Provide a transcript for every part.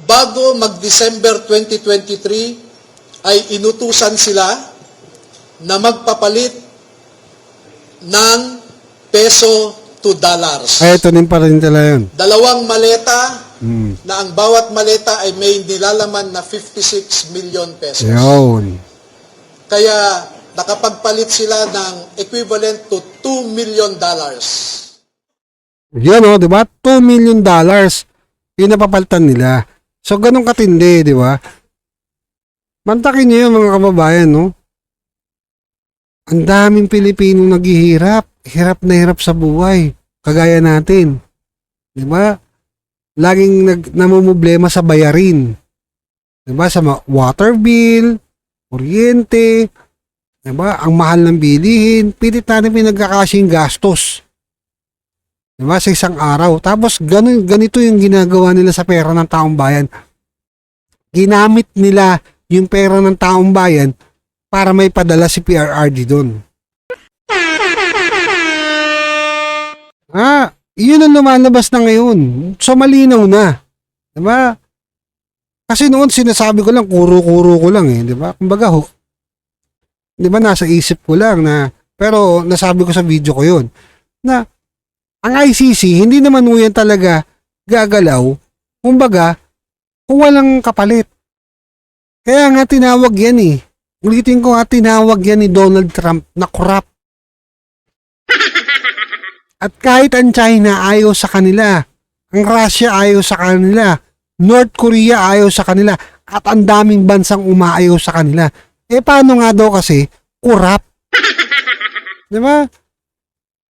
bago mag-December 2023 ay inutusan sila na magpapalit ng peso to dollars. Ay, ito din pa rin talaga yun. 2 maleta na ang bawat maleta ay may nilalaman na 56 million pesos. Yun. Kaya nakapagpalit sila ng equivalent to $2 million. Yan o, di ba? $2 million yung napapalitan nila. So, ganun katindi, di ba? Mantakin niyo yung mga kababayan, no? Ang daming Pilipinong naghihirap. Hirap na hirap sa buhay. Kagaya natin. Di ba? Laging namumblema sa bayarin. Di ba? Sa water bill, kuryente, di ba? Ang mahal ng bilihin. Pilit natin pinagkakasing gastos. Di ba? Sa isang araw. Tapos ganito yung ginagawa nila sa pera ng taong bayan. Ginamit nila yung pera ng taong bayan para may padala si PRRD doon. Yun ang lumalabas na ngayon. So, malinaw na. Diba? Kasi noon, sinasabi ko lang, kuro-kuro ko lang eh. Diba? Kumbaga, diba, nasa isip ko lang na, pero nasabi ko sa video ko yun, na, ang ICC, hindi naman yan talaga gagalaw, kumbaga, kung walang kapalit. Kaya nga tinawag yan eh. Ulitin ko nga, tinawag yan ni Donald Trump na corrupt. At kahit ang China ayaw sa kanila, ang Russia ayaw sa kanila, North Korea ayaw sa kanila, at ang daming bansang umaayaw sa kanila. Eh paano nga daw kasi, corrupt? Diba?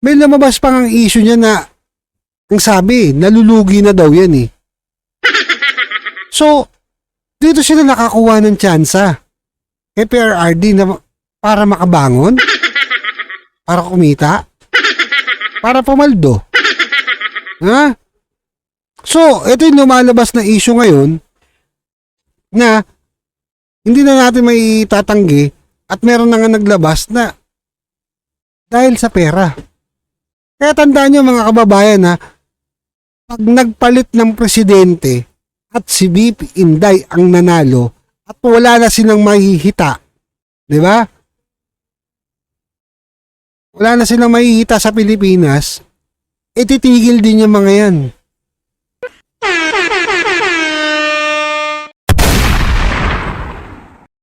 May lumabas pang ang issue niya na, ang sabi, nalulugi na daw yan eh. So, dito sila nakakuha ng tsansa kay PRRD na para makabangon, para kumita, para pumaldo. Ha? So, ito yung lumalabas na issue ngayon na hindi na natin may tatanggi at meron na nga naglabas na dahil sa pera. Kaya tandaan nyo mga kababayan na pag nagpalit ng presidente at si VP Inday ang nanalo at wala na silang mahihita, di ba? Wala na silang mahihita sa Pilipinas, titigil din yung mga yan.